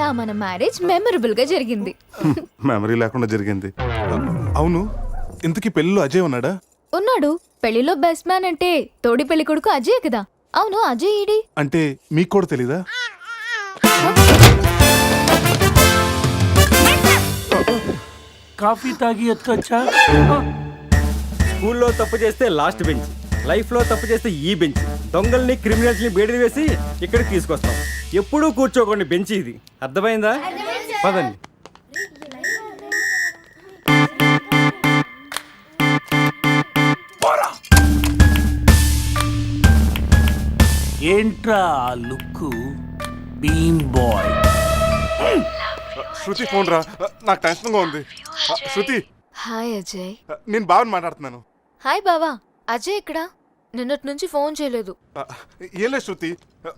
అలా మన marriage memorable గా జరిగింది. మెమరీ లేకుండా జరిగింది. అవును, ఇంతకీ పెళ్ళిలో అజయ్ ఉన్నాడా? ఉన్నాడు. పెళ్లిలో బెస్ట్ మ్యాన్ అంటే తోడి పెళ్లి కొడుకు అజయ్ కదా. అవును, అజయ్ ఈడి. అంటే మీకు కూడా తెలీదా? కాఫీ తాగి ఎత్తుకొచ్చా. స్కూల్లో తప్పు చేస్తే లాస్ట్ బెంచ్, లైఫ్ లో తప్పు చేస్తే ఈ బెంచ్. దొంగల్ని క్రిమినల్స్ ని బేడి వేసి ఇక్కడికి తీసుకొస్తాం. ఎప్పుడూ కూర్చోకండి బెంచ్ ఇది. అర్థమైందా? పదండి. ఏంట్రా look bean boy. Shruti phone రా, నాకు టెన్షన్ గా ఉంది. శృతి. హాయ్ అజయ్. నేను బావని మాట్లాడుతున్నాను. హాయ్ బావా. అజయ్ ఇక్కడ నిన్నటి నుంచి ఫోన్ చేయలేదు. ఏం లేదు శృతి,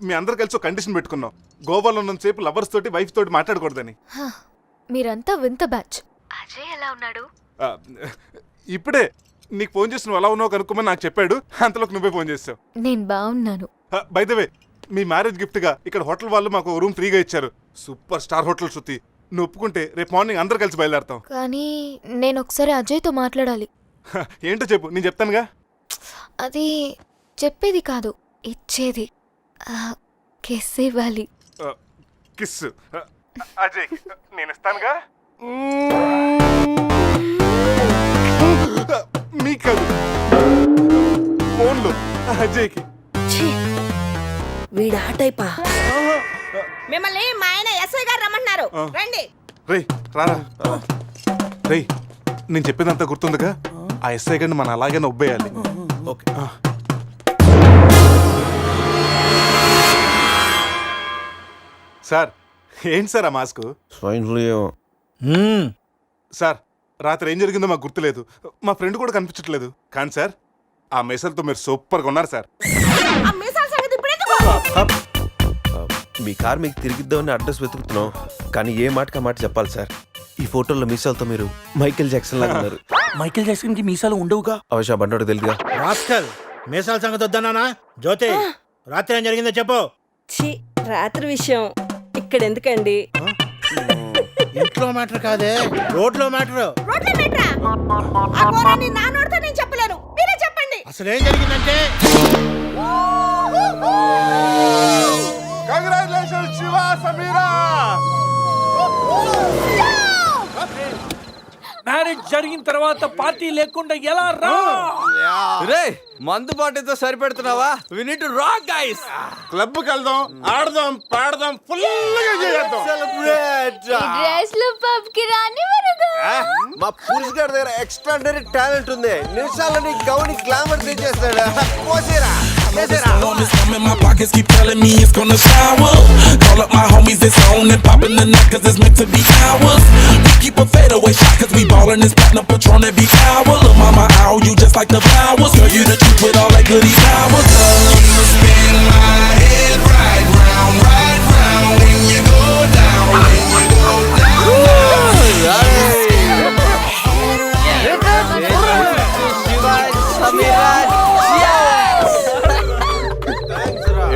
మీ అందరు కలిసి ఒక కండిషన్ పెట్టుకున్నాం. గోవాలో ఉన్నంతసేపు లవర్స్ తోటి వైఫ్ తోటి మాట్లాడకూడదని. మీరంతా వింత బ్యాచ్. అజయ్ ఎలా ఉన్నాడు? ఇప్పుడే నీకు ఫోన్ చేసి నువ్వు ఎలా ఉన్నావు కనుక్కోమని నాకు చెప్పాడు. అంతలోకి నువ్వే ఫోన్ చేసావు. నేను బాగున్నాను. By the way, me marriage gift గా ఇక్కడ హోటల్ వాళ్ళు మాకు రూమ్ ఫ్రీగా ఇచ్చారు. సూపర్ స్టార్ హోటల్ శృతి. నువ్వు ఒప్పుకుంటే రేపు మార్నింగ్ అందరు కలిసి బయలుదేరతాం. కానీ నేను ఒకసారి అజయ్తో మాట్లాడాలి. ఏంటో చెప్పు, నేను చెప్తానుగా. అది చెప్పేది కాదు, ఇచ్చేది. కిస్ ఇవ్వాలి. కిస్ అజయ్ నేను ఇస్తానుగా. మీకు కాదు, ఫోన్లో అజయ్కి. వీడా టైపా? మిమ్మల్ని మా ఆయన ఎస్ఐ గారు రమ్మంటున్నారు, రండి. రేయ్ రారా. రేయ్, నేను చెప్పేదంతా గుర్తుందిగా? ఆ ఎస్ఐ గారిని మనం అలాగే ఒబ్బేయాలి. ఓకే. సార్, ఏంటి సార్ ఆ మాస్క్? Swine flu. సార్, రాత్రి ఏం జరిగిందో మాకు గుర్తులేదు. మా ఫ్రెండ్ కూడా కనిపించట్లేదు. కానీ సార్, ఆ మెసల్తో మీరు సూపర్గా ఉన్నారు సార్. ఆ మీసాల సంగతి ఇప్పుడు ఎందుకు? మీ కార్ మీకు తిరిగిద్దామని అడ్రస్ వెతుకుతున్నాం, కానీ ఏ మాటకి ఆ మాట చెప్పాలి సార్. ఈ ఫోటోలో మీసాలతో మీరు మైకేల్ జాక్సన్ లాగా ఉన్నారు. మైకేల్ జాక్సన్ కి మీసాలు ఉండవుగా. అవశా బండోడు తెలుగుగా. రాస్కల్, మీసాల సంగతి వద్దన్నానా? జ్యోతి, రాత్రి ఏం జరిగిందో చెప్పు. ఛీ, రాత్రి విషయం ఇక్కడ ఎందుకండి? ఇంట్లో మ్యాటర్ కాదే, రోడ్లో మ్యాటర్. రోడ్ల మీటరా? ఆ ఘోరాన్ని నా నోటితో నేను చెప్పలేను, మీరే చెప్పండి. అసలు ఏం జరిగిందంటే, కంగ్రాచులేషన్స్ శివ, సమీరా. మ్యారేజ్ జరిగిన తర్వాత పార్టీ లేకుండా ఎలా రా? రే, మందు బాటితో సరిపెడుతున్నావా? We need to rock guys. Club కి వెళ్దాం, ఆడదాం, పాడదాం, ఫుల్గా చేద్దాం. డ్రెస్ లో పబ్ కి రాని వరగా. మా పురుష్ గారి దగ్గర ఎక్స్ట్రాడనరీ టాలెంట్ ఉంది. నిమిషాలని Gouni glamour తెచ్చేస్తాడు. పోసేరా. In my pockets keep telling me it's gonna shower. Call up my homies, it's on and popping the night cause it's meant to be ours. We keep a fadeaway shot cause we ballin' this platinum Patron every hour. Look mama, ow, you just like the flowers. Girl, you the truth with all that goody powers. I'ma spin my head right round when you go down, when you go down.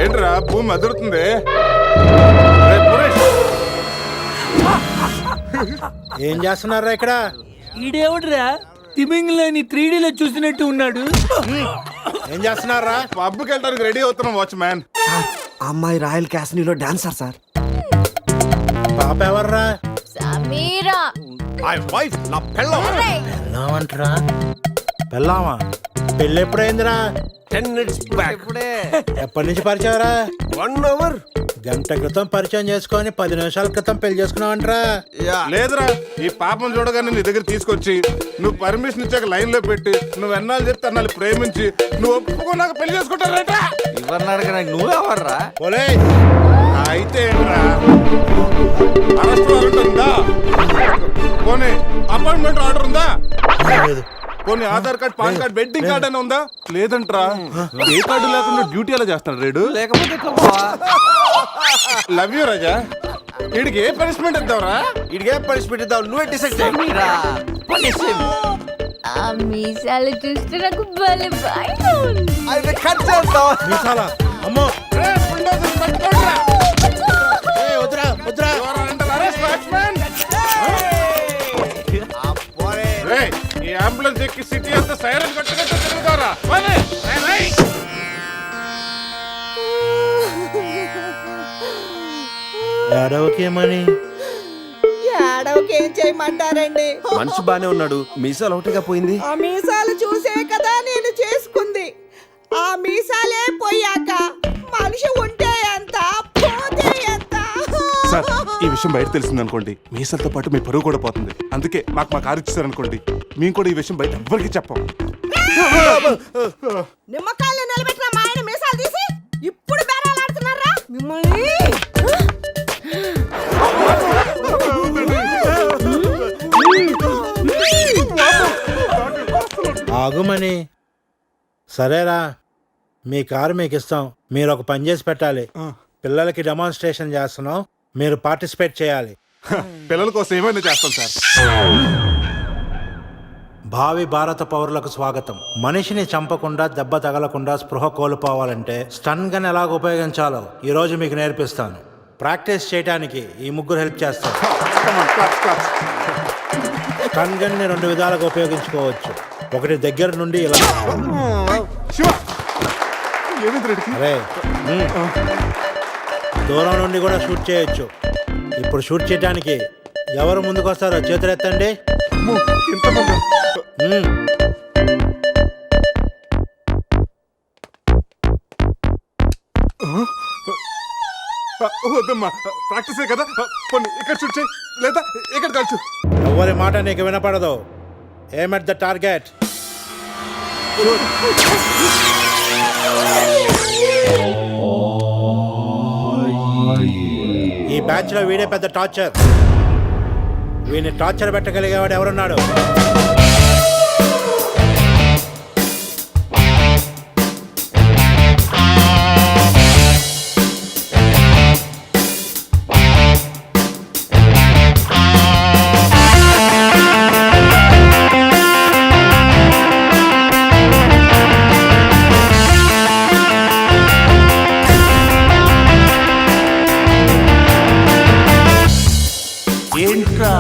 ఏంట్రా భూమి అదురుతుంది? ఏం చేస్తున్నారా ఇక్కడ? ఈడేవుడ్రా తిమింగ్లని 3D లో చూసినట్టు ఉన్నాడు. ఏం చేస్తున్నారా? పబ్కి వెళ్ళడానికి రెడీ అవుతున్నాం వాచ్ మ్యాన్. అమ్మాయి రాయల్ క్యాసినోలో డాన్సర్ సార్. పాప ఎవర్రా? సమీరా. వైఫ్ నా పెళ్ళం. పెళ్ళామంటరా? పెళ్ళామా? పెళ్ళి ఎప్పుడైందిరా? 10 minutes back. ఎప్పటి నుంచి పరిచయరా? 1 hour. గంట క్రితం పరిచయం చేసుకొని 10 నిమిషాల క్రితం పెళ్లి చేసుకున్నావంటరా? లేదురా, ఈ పాపం చూడగానే నీ దగ్గర తీసుకొచ్చి నువ్వు పర్మిషన్ ఇచ్చాక లైన్ లో పెట్టి నువ్వు ఎన్నాళ్ళు చెప్తే అన్నాళ్ళు ప్రేమించి నువ్వు ఒప్పుకున్నాక పెళ్లి చేసుకుంటారట. ఇవన్నీ అడగ నువ్వే అవర్రా? పోలే. అయితే ఏంట్రా, అరెస్ట్ వారెంట్ ఉందా? పోనీ అపాయింట్మెంట్ ఆర్డర్ ఉందా? పోనీ Aadhaar card, pan card, wedding card అని ఉందా? లేదంట్రా. ఏ కార్డు లేకుండా డ్యూటీ ఎలా చేస్తాడు రేడు? లేకపోతే లవ్ యూ రాజా. వీడికి ఏ పనిష్మెంట్ ఇద్దాంరా? ఇడిగే పనిష్మెంట్ ఇద్దాం, నువ్వే డిసైడ్ చేయి. ఆ మీసాలు చూస్తే నాకు భలే భయం ఉంది. అయితే కట్ చేద్దాం. మీసాలా? అమ్మో. వద్దురా వద్దురా. ఏడవకేమని ఏడవకేం చేయమంటారండి? మనిషి బానే ఉన్నాడు, మీసాలు ఒకటిగా పోయింది. ఆ మీసాలు చూసే కదా నేను చేసుకుంది. ఆ మీసాలే పోయాక మనిషి ఉంటే ఎంత, పోతే ఎంత? సార్ ఈ విషయం బయట తెలిసిందనుకోండి, మీసాలతో పాటు మీ పరువు కూడా పోతుంది. అందుకే మాకు మా కారు ఇచ్చారనుకోండి, మేము కూడా ఈ విషయం బయట ఎవ్వరికి చెప్పం. నిమ్మకాయలు నిలబెట్టిన మా ఆయన మీసాలు తీసి ఇప్పుడు బేరాలాడుతున్నారా మిమ్మల్ని? ఆగుమని. సరేరా, మీ కారు మీకు ఇస్తాం. మీరు ఒక పని చేసి పెట్టాలి. పిల్లలకి డెమాన్స్ట్రేషన్ చేస్తున్నాం, మీరు పార్టిసిపేట్ చేయాలి. పిల్లల కోసం ఏమైనా చేస్తాం సార్. భావి భారత పౌరులకు స్వాగతం. మనిషిని చంపకుండా, దెబ్బ తగలకుండా స్పృహ కోల్పోవాలంటే స్టన్ గన్ ఎలాగ ఉపయోగించాలో ఈరోజు మీకు నేర్పిస్తాను. ప్రాక్టీస్ చేయడానికి ఈ ముగ్గురు హెల్ప్ చేస్తారు. స్టన్ గన్ ని 2 విధాలుగా ఉపయోగించుకోవచ్చు. ఒకటి దగ్గర నుండి ఇలా, శివ ఏమైంది రెడ్డికి? అరే దూరం నుండి కూడా షూట్ చేయొచ్చు. ఇప్పుడు షూట్ చేయడానికి ఎవరు ముందుకు వస్తారో చేతులు ఎత్తండి. అమ్మో, ఇంతమందా? వద్దమ్మా, ప్రాక్టీసే కదా. కొన్ని ఇక్కడ షూట్ చేయి, లేదా ఇక్కడ కాల్చు. ఎవరి మాట నీకు వినపడదు. ఏమ్ ఎట్ ద టార్గెట్. ఈ బ్యాచ్ లో వీడే పెద్ద టార్చర్. వీడిని టార్చర్ పెట్టగలిగేవాడు ఎవరున్నాడు? ఏంట్రా